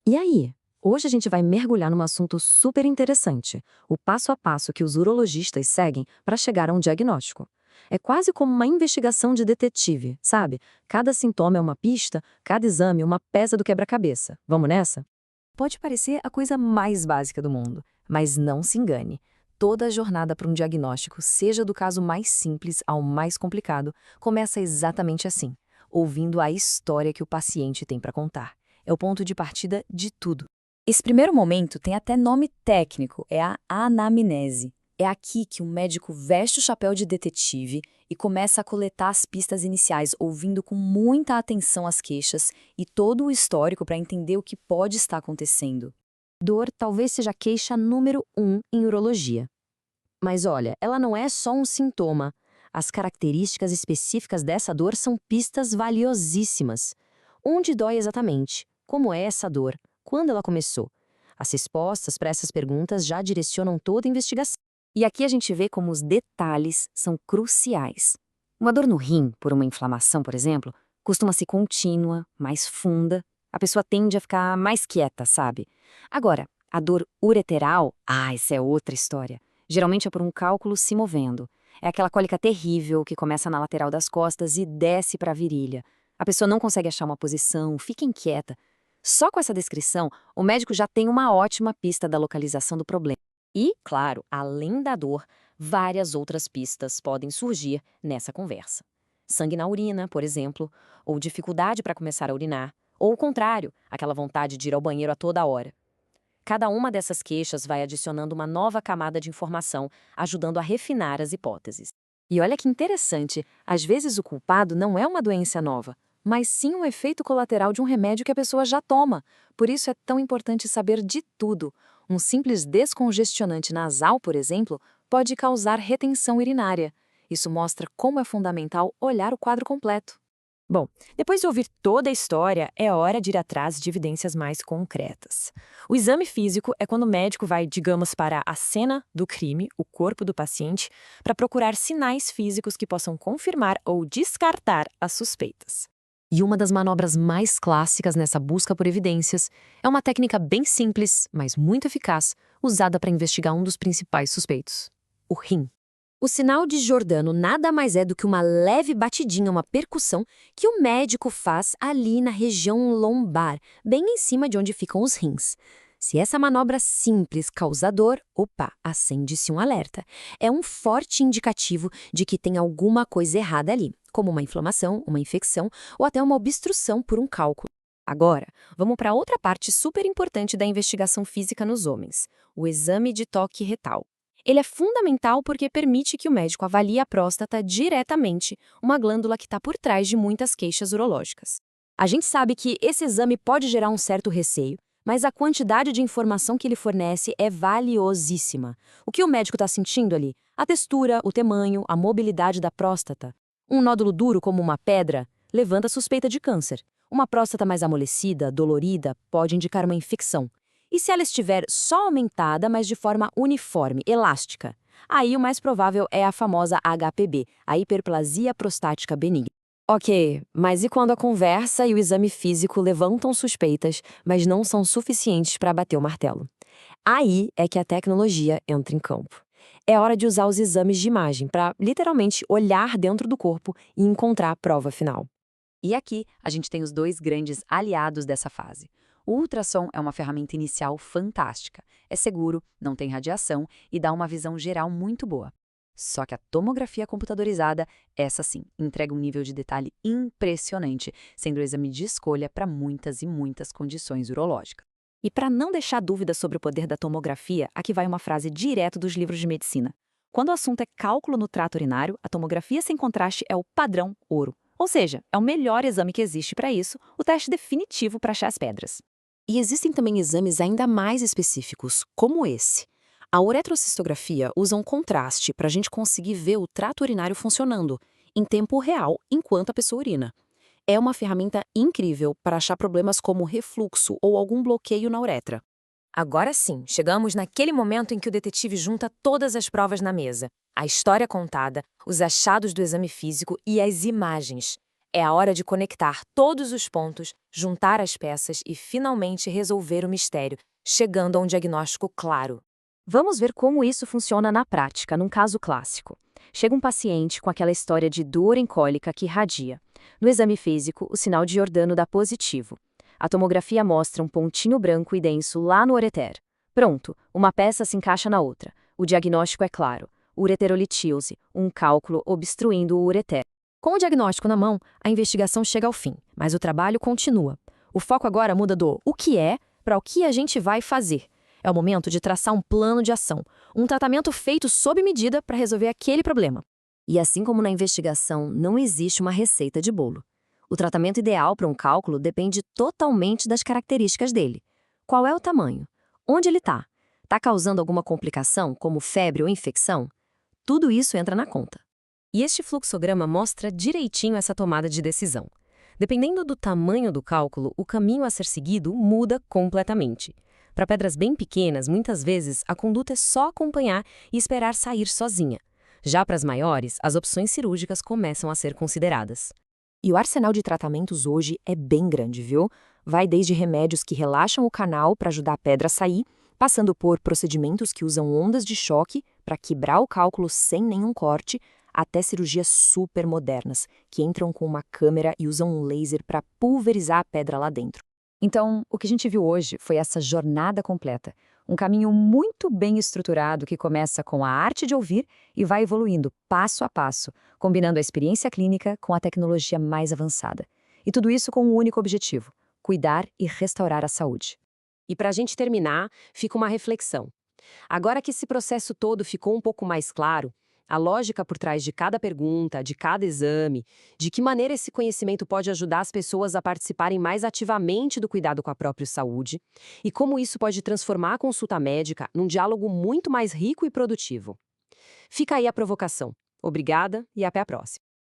E aí? Hoje a gente vai mergulhar num assunto super interessante, o passo a passo que os urologistas seguem para chegar a um diagnóstico. É quase como uma investigação de detetive, sabe? Cada sintoma é uma pista, cada exame uma peça do quebra-cabeça. Vamos nessa? Pode parecer a coisa mais básica do mundo, mas não se engane. Toda a jornada para um diagnóstico, seja do caso mais simples ao mais complicado, começa exatamente assim, ouvindo a história que o paciente tem para contar. É o ponto de partida de tudo. Esse primeiro momento tem até nome técnico, é a anamnese. É aqui que o médico veste o chapéu de detetive e começa a coletar as pistas iniciais, ouvindo com muita atenção as queixas e todo o histórico para entender o que pode estar acontecendo. Dor talvez seja a queixa número 1 em urologia. Mas olha, ela não é só um sintoma. As características específicas dessa dor são pistas valiosíssimas. Onde dói exatamente? Como é essa dor? Quando ela começou? As respostas para essas perguntas já direcionam toda a investigação. E aqui a gente vê como os detalhes são cruciais. Uma dor no rim, por uma inflamação, por exemplo, costuma ser contínua, mais funda. A pessoa tende a ficar mais quieta, sabe? Agora, a dor ureteral, essa é outra história. Geralmente é por um cálculo se movendo. É aquela cólica terrível que começa na lateral das costas e desce para a virilha. A pessoa não consegue achar uma posição, fica inquieta. Só com essa descrição, o médico já tem uma ótima pista da localização do problema. E, claro, além da dor, várias outras pistas podem surgir nessa conversa. Sangue na urina, por exemplo, ou dificuldade para começar a urinar, ou o contrário, aquela vontade de ir ao banheiro a toda hora. Cada uma dessas queixas vai adicionando uma nova camada de informação, ajudando a refinar as hipóteses. E olha que interessante, às vezes o culpado não é uma doença nova, mas sim um efeito colateral de um remédio que a pessoa já toma. Por isso é tão importante saber de tudo. Um simples descongestionante nasal, por exemplo, pode causar retenção urinária. Isso mostra como é fundamental olhar o quadro completo. Bom, depois de ouvir toda a história, é hora de ir atrás de evidências mais concretas. O exame físico é quando o médico vai, digamos, para a cena do crime, o corpo do paciente, para procurar sinais físicos que possam confirmar ou descartar as suspeitas. E uma das manobras mais clássicas nessa busca por evidências é uma técnica bem simples, mas muito eficaz, usada para investigar um dos principais suspeitos: o rim. O sinal de Giordano nada mais é do que uma leve batidinha, uma percussão que o médico faz ali na região lombar, bem em cima de onde ficam os rins. Se essa manobra simples causa dor, opa, acende-se um alerta. É um forte indicativo de que tem alguma coisa errada ali, como uma inflamação, uma infecção ou até uma obstrução por um cálculo. Agora, vamos para outra parte super importante da investigação física nos homens: o exame de toque retal. Ele é fundamental porque permite que o médico avalie a próstata diretamente, uma glândula que está por trás de muitas queixas urológicas. A gente sabe que esse exame pode gerar um certo receio, mas a quantidade de informação que ele fornece é valiosíssima. O que o médico está sentindo ali? A textura, o tamanho, a mobilidade da próstata. Um nódulo duro como uma pedra levanta a suspeita de câncer. Uma próstata mais amolecida, dolorida, pode indicar uma infecção. E se ela estiver só aumentada, mas de forma uniforme, elástica? Aí o mais provável é a famosa HPB, a hiperplasia prostática benigna. Ok, mas e quando a conversa e o exame físico levantam suspeitas, mas não são suficientes para bater o martelo? Aí é que a tecnologia entra em campo. É hora de usar os exames de imagem para, literalmente, olhar dentro do corpo e encontrar a prova final. E aqui a gente tem os dois grandes aliados dessa fase. O ultrassom é uma ferramenta inicial fantástica. É seguro, não tem radiação e dá uma visão geral muito boa. Só que a tomografia computadorizada, essa sim, entrega um nível de detalhe impressionante, sendo o exame de escolha para muitas e muitas condições urológicas. E para não deixar dúvidas sobre o poder da tomografia, aqui vai uma frase direto dos livros de medicina. Quando o assunto é cálculo no trato urinário, a tomografia sem contraste é o padrão ouro. Ou seja, é o melhor exame que existe para isso, o teste definitivo para achar as pedras. E existem também exames ainda mais específicos, como esse. A uretrocistografia usa um contraste para a gente conseguir ver o trato urinário funcionando, em tempo real, enquanto a pessoa urina. É uma ferramenta incrível para achar problemas como refluxo ou algum bloqueio na uretra. Agora sim, chegamos naquele momento em que o detetive junta todas as provas na mesa. A história contada, os achados do exame físico e as imagens. É a hora de conectar todos os pontos, juntar as peças e finalmente resolver o mistério, chegando a um diagnóstico claro. Vamos ver como isso funciona na prática, num caso clássico. Chega um paciente com aquela história de dor em cólica que irradia. No exame físico, o sinal de Jordano dá positivo. A tomografia mostra um pontinho branco e denso lá no ureter. Pronto, uma peça se encaixa na outra. O diagnóstico é claro: ureterolitíose, um cálculo obstruindo o ureter. Com o diagnóstico na mão, a investigação chega ao fim, mas o trabalho continua. O foco agora muda do o que é para o que a gente vai fazer. É o momento de traçar um plano de ação, um tratamento feito sob medida para resolver aquele problema. E assim como na investigação, não existe uma receita de bolo. O tratamento ideal para um cálculo depende totalmente das características dele. Qual é o tamanho? Onde ele está? Está causando alguma complicação, como febre ou infecção? Tudo isso entra na conta. E este fluxograma mostra direitinho essa tomada de decisão. Dependendo do tamanho do cálculo, o caminho a ser seguido muda completamente. Para pedras bem pequenas, muitas vezes, a conduta é só acompanhar e esperar sair sozinha. Já para as maiores, as opções cirúrgicas começam a ser consideradas. E o arsenal de tratamentos hoje é bem grande, viu? Vai desde remédios que relaxam o canal para ajudar a pedra a sair, passando por procedimentos que usam ondas de choque para quebrar o cálculo sem nenhum corte, até cirurgias super modernas, que entram com uma câmera e usam um laser para pulverizar a pedra lá dentro. Então, o que a gente viu hoje foi essa jornada completa. Um caminho muito bem estruturado que começa com a arte de ouvir e vai evoluindo passo a passo, combinando a experiência clínica com a tecnologia mais avançada. E tudo isso com um único objetivo: cuidar e restaurar a saúde. E para a gente terminar, fica uma reflexão. Agora que esse processo todo ficou um pouco mais claro, a lógica por trás de cada pergunta, de cada exame, de que maneira esse conhecimento pode ajudar as pessoas a participarem mais ativamente do cuidado com a própria saúde, e como isso pode transformar a consulta médica num diálogo muito mais rico e produtivo. Fica aí a provocação. Obrigada e até a próxima.